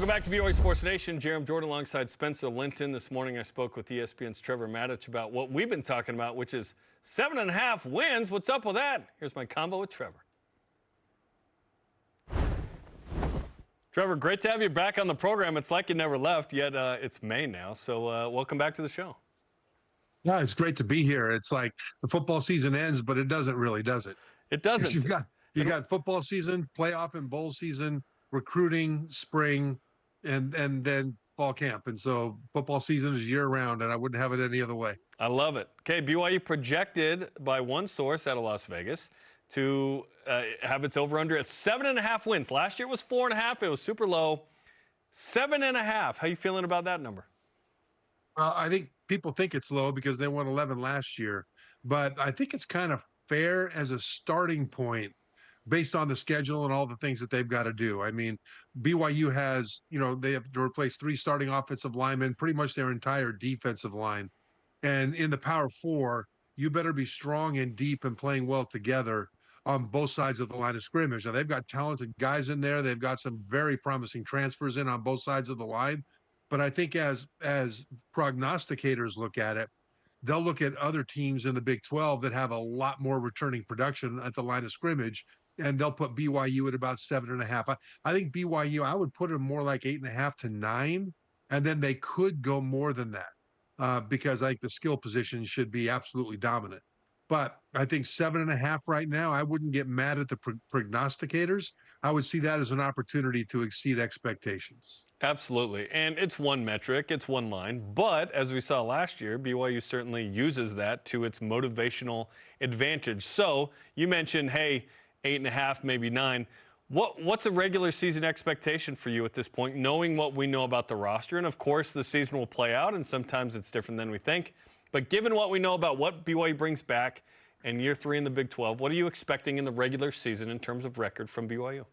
Welcome back to BYU Sports Nation. Jarom Jordan alongside Spencer Linton. This morning I spoke with ESPN's Trevor Matich about what we've been talking about, which is 7.5 wins. What's up with that? Here's my convo with Trevor. Trevor, great to have you back on the program. It's like you never left, yet it's May now. So welcome back to the show. Yeah, it's great to be here. It's like the football season ends, but it doesn't really, does it? It doesn't. You got football season, playoff and bowl season, recruiting, spring, and then fall camp. And so football season is year round, and I wouldn't have it any other way. I love it. Okay, BYU projected by one source out of Las Vegas to have its over-under at 7.5 wins. Last year it was 4.5. It was super low. 7.5. How you feeling about that number? I think people think it's low because they won 11 last year, but I think it's kind of fair as a starting point based on the schedule and all the things that they've got to do. I mean, BYU has, they have to replace 3 starting offensive linemen, pretty much their entire defensive line. And in the Power 4, you better be strong and deep and playing well together on both sides of the line of scrimmage. Now, they've got talented guys in there. They've got some very promising transfers in on both sides of the line. But I think as prognosticators look at it, they'll look at other teams in the Big 12 that have a lot more returning production at the line of scrimmage, and they'll put BYU at about 7.5. I think BYU, I would put it more like 8.5 to 9, and then they could go more than that because I think the skill position should be absolutely dominant. But I think 7.5 right now, I wouldn't get mad at the prognosticators. I would see that as an opportunity to exceed expectations. Absolutely. And it's one metric, it's one line. But as we saw last year, BYU certainly uses that to its motivational advantage. So you mentioned, hey, 8.5, maybe 9. What's a regular season expectation for you at this point, knowing what we know about the roster? And, of course, the season will play out, and sometimes it's different than we think. But given what we know about what BYU brings back in year 3 in the Big 12, what are you expecting in the regular season in terms of record from BYU?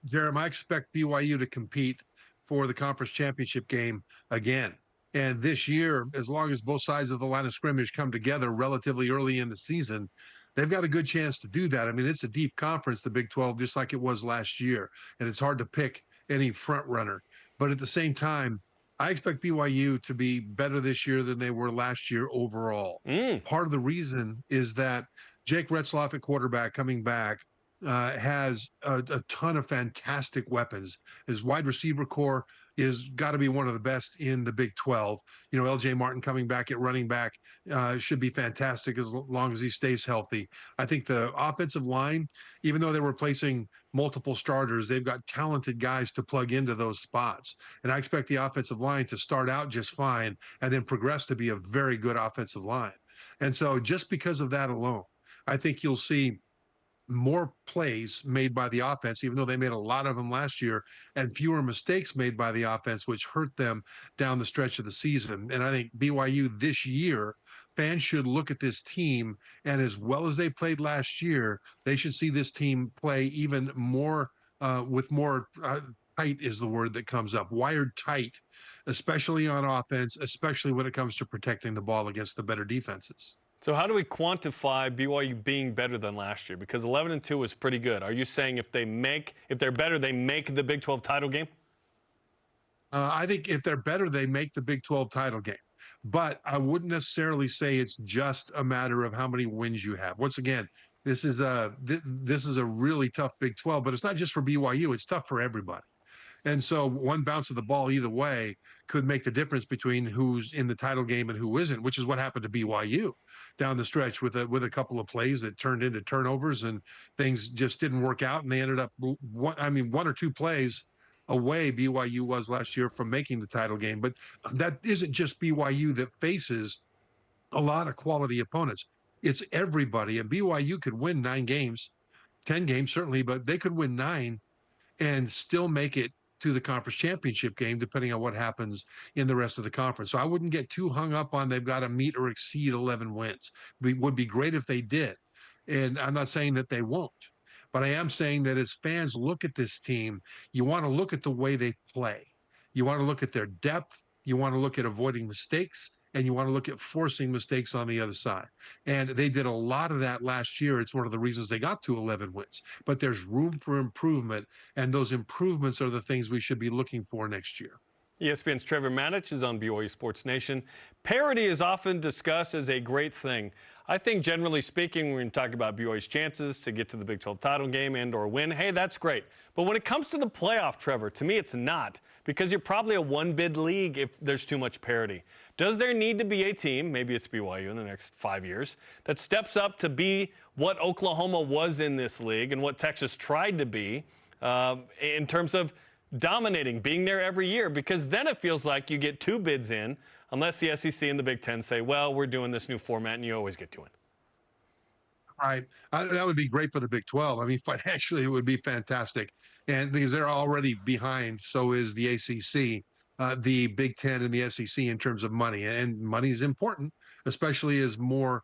Jarom, I expect BYU to compete for the conference championship game again. And this year, as long as both sides of the line of scrimmage come together relatively early in the season, they've got a good chance to do that. I mean, it's a deep conference, the Big 12, just like it was last year. And it's hard to pick any front runner. But at the same time, I expect BYU to be better this year than they were last year overall. Part of the reason is that Jake Retzloff at quarterback coming back has a ton of fantastic weapons. His wide receiver core is got to be one of the best in the Big 12. LJ Martin coming back at running back should be fantastic as long as he stays healthy. I think the offensive line, even though they're replacing multiple starters, they've got talented guys to plug into those spots. And I expect the offensive line to start out just fine and then progress to be a very good offensive line. And so just because of that alone, I think you'll see more plays made by the offense, even though they made a lot of them last year, and fewer mistakes made by the offense, which hurt them down the stretch of the season. And I think BYU this year, fans should look at this team, and as well as they played last year, they should see this team play even more with more tight is the word that comes up, wired tight, especially on offense, especially when it comes to protecting the ball against the better defenses. So how do we quantify BYU being better than last year? Because 11-2 was pretty good. Are you saying if they're better, they make the Big 12 title game? I think if they're better, they make the Big 12 title game. But I wouldn't necessarily say it's just a matter of how many wins you have. Once again, this is a really tough Big 12, but it's not just for BYU. It's tough for everybody. And so one bounce of the ball either way could make the difference between who's in the title game and who isn't, which is what happened to BYU down the stretch with a couple of plays that turned into turnovers and things just didn't work out. And they ended up, one or two plays away BYU was last year from making the title game. But that isn't just BYU that faces a lot of quality opponents. It's everybody. And BYU could win 9 games, 10 games certainly, but they could win 9 and still make it to the conference championship game, depending on what happens in the rest of the conference. So I wouldn't get too hung up on they've got to meet or exceed 11 wins. It would be great if they did. And I'm not saying that they won't. But I am saying that as fans look at this team, you want to look at the way they play. You want to look at their depth. You want to look at avoiding mistakes. and you want to look at forcing mistakes on the other side. And they did a lot of that last year. It's one of the reasons they got to 11 wins. But there's room for improvement, and those improvements are the things we should be looking for next year. ESPN's Trevor Matich is on BYU Sports Nation. Parity is often discussed as a great thing. I think generally speaking, when we talk about BYU's chances to get to the Big 12 title game and or win, hey, that's great. But when it comes to the playoff, Trevor, to me it's not, because you're probably a one-bid league if there's too much parity. Does there need to be a team, maybe it's BYU in the next 5 years, that steps up to be what Oklahoma was in this league and what Texas tried to be in terms of dominating, being there every year? Because then it feels like you get two bids in, unless the SEC and the Big Ten say, well, we're doing this new format, and you always get to win. Right. That would be great for the Big 12. I mean, financially, it would be fantastic. And because they're already behind, so is the ACC, the Big Ten, and the SEC in terms of money. And money is important, especially as more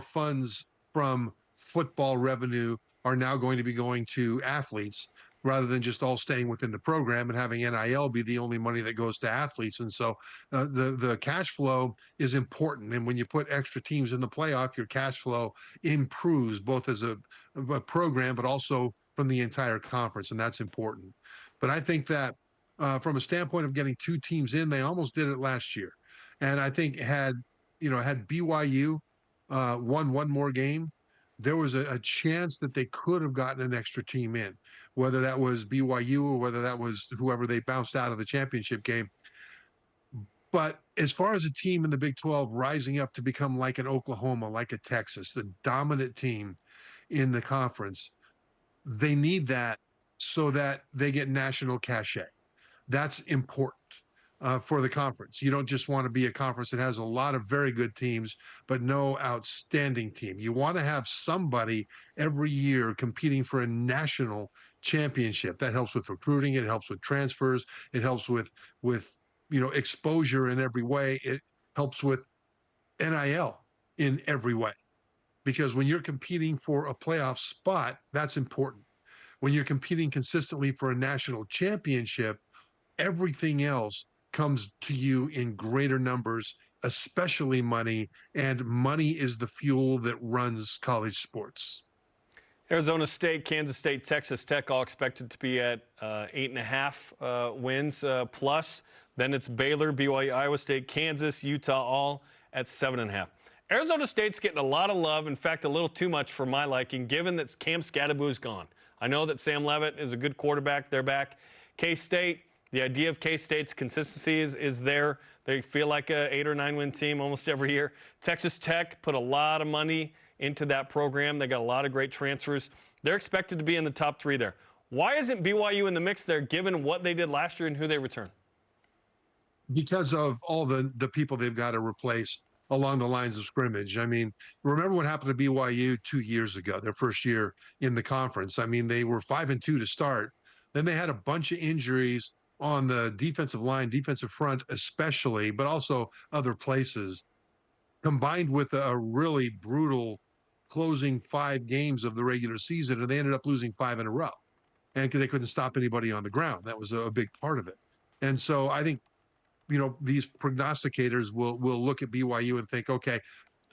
funds from football revenue are now going to be going to athletes, rather than just all staying within the program and having NIL be the only money that goes to athletes. And so the cash flow is important. And when you put extra teams in the playoff, your cash flow improves both as a program, but also from the entire conference. And that's important. But I think that from a standpoint of getting two teams in, they almost did it last year. And I think had BYU won one more game, there was a chance that they could have gotten an extra team in, whether that was BYU or whether that was whoever they bounced out of the championship game. But as far as a team in the Big 12 rising up to become like an Oklahoma, like a Texas, the dominant team in the conference, they need that so that they get national cachet. That's important for the conference. You don't just want to be a conference that has a lot of very good teams, but no outstanding team. You want to have somebody every year competing for a national championship. That helps with recruiting. It helps with transfers. It helps with exposure in every way. It helps with NIL in every way. Because when you're competing for a playoff spot, that's important. When you're competing consistently for a national championship, everything else comes to you in greater numbers, especially money, and money is the fuel that runs college sports. Arizona State, Kansas State, Texas Tech all expected to be at 8.5 wins plus. Then it's Baylor, BYU, Iowa State, Kansas, Utah, all at 7.5. Arizona State's getting a lot of love, in fact, a little too much for my liking, given that Cam Scadaboo's gone. I know that Sam Leavitt is a good quarterback. They're back. K-State, the idea of K-State's consistency is there. They feel like a 8 or 9 win team almost every year. Texas Tech put a lot of money into that program. They got a lot of great transfers. They're expected to be in the top 3 there. Why isn't BYU in the mix there, given what they did last year and who they returned? Because of all the people they've got to replace along the lines of scrimmage. I mean, remember what happened to BYU 2 years ago, their first year in the conference. I mean, they were 5-2 to start. Then they had a bunch of injuries on the defensive line, defensive front especially, but also other places, combined with a really brutal closing 5 games of the regular season, and they ended up losing 5 in a row. And because they couldn't stop anybody on the ground. That was a big part of it. And so I think, these prognosticators will look at BYU and think, okay,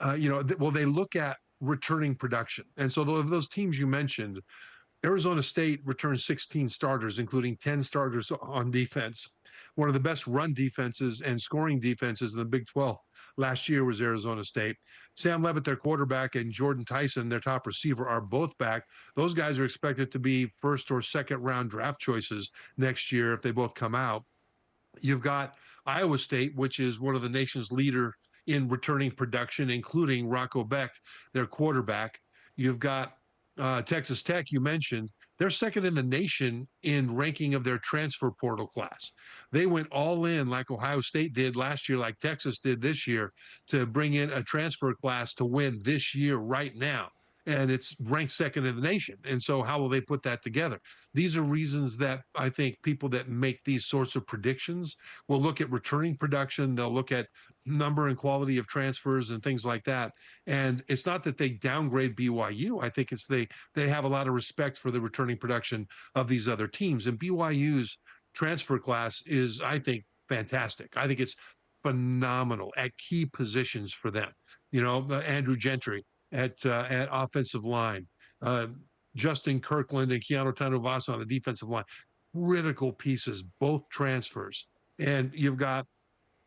they look at returning production. And so those teams you mentioned, Arizona State returned 16 starters, including 10 starters on defense. One of the best run defenses and scoring defenses in the Big 12 last year was Arizona State. Sam Leavitt, their quarterback, and Jordan Tyson, their top receiver, are both back. Those guys are expected to be first or second round draft choices next year if they both come out. You've got Iowa State, which is one of the nation's leader in returning production, including Rocco Becht, their quarterback. You've got Texas Tech, you mentioned. They're second in the nation in ranking of their transfer portal class. They went all in like Ohio State did last year, like Texas did this year, to bring in a transfer class to win this year right now. And it's ranked second in the nation. And so how will they put that together? These are reasons that I think people that make these sorts of predictions will look at returning production. They'll look at number and quality of transfers and things like that. And it's not that they downgrade BYU. I think it's they have a lot of respect for the returning production of these other teams. And BYU's transfer class is, I think, fantastic. I think it's phenomenal at key positions for them. You know, Andrew Gentry at offensive line, uh, Justin Kirkland and Keanu Tanuvasa on the defensive line. Critical pieces, both transfers. And you've got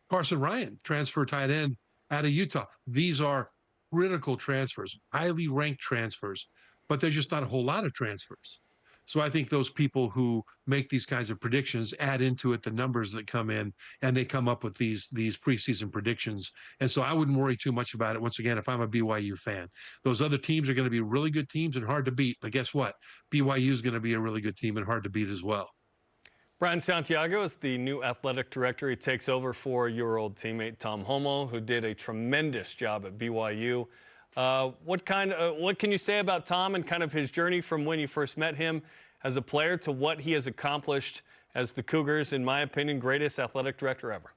Carson Ryan, transfer tight end out of Utah. These are critical transfers, highly ranked transfers, but there's just not a whole lot of transfers. So I think those people who make these kinds of predictions add into it the numbers that come in, and they come up with these preseason predictions. And so I wouldn't worry too much about it. Once again, if I'm a BYU fan, those other teams are going to be really good teams and hard to beat. But guess what? BYU is going to be a really good team and hard to beat as well. Brian Santiago is the new athletic director. He takes over for your old teammate Tom Holmoe, who did a tremendous job at BYU. What can you say about Tom and kind of his journey from when you first met him as a player to what he has accomplished as the Cougars, in my opinion, greatest athletic director ever?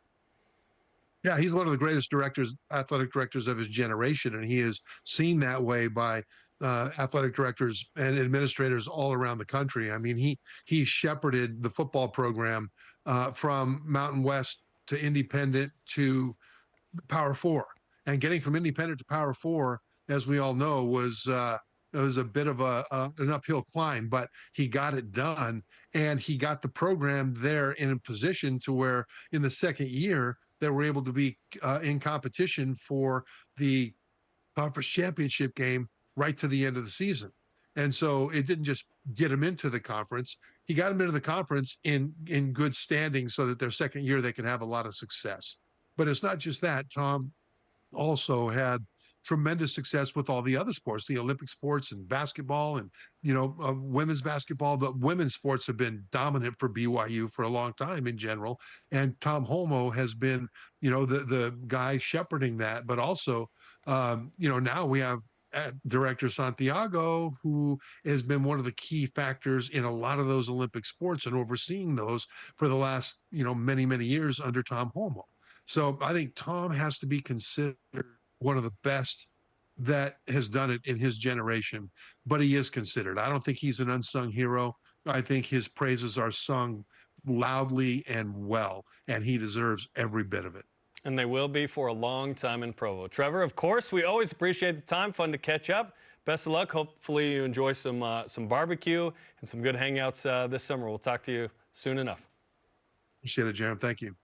Yeah, he's one of the greatest athletic directors of his generation, and he is seen that way by athletic directors and administrators all around the country. I mean, he shepherded the football program from Mountain West to Independent to Power Four, and getting from Independent to Power Four, as we all know, was a bit of an uphill climb, but he got it done, and he got the program there in a position to where in the second year they were able to be in competition for the conference championship game right to the end of the season. And so it didn't just get him into the conference. He got him into the conference in good standing so that their second year they can have a lot of success. But it's not just that. Tom also had tremendous success with all the other sports, the Olympic sports and basketball and, women's basketball. The women's sports have been dominant for BYU for a long time in general. And Tom Holmoe has been, the guy shepherding that. But also, now we have Director Santiago, who has been one of the key factors in a lot of those Olympic sports and overseeing those for the last, many, many years under Tom Holmoe. So I think Tom has to be considered one of the best that has done it in his generation, but he is considered. I don't think he's an unsung hero. I think his praises are sung loudly and well, and he deserves every bit of it. And they will be for a long time in Provo. Trevor, of course, we always appreciate the time. Fun to catch up. Best of luck. Hopefully you enjoy some barbecue and some good hangouts this summer. We'll talk to you soon enough. Appreciate it, Jarom. Thank you.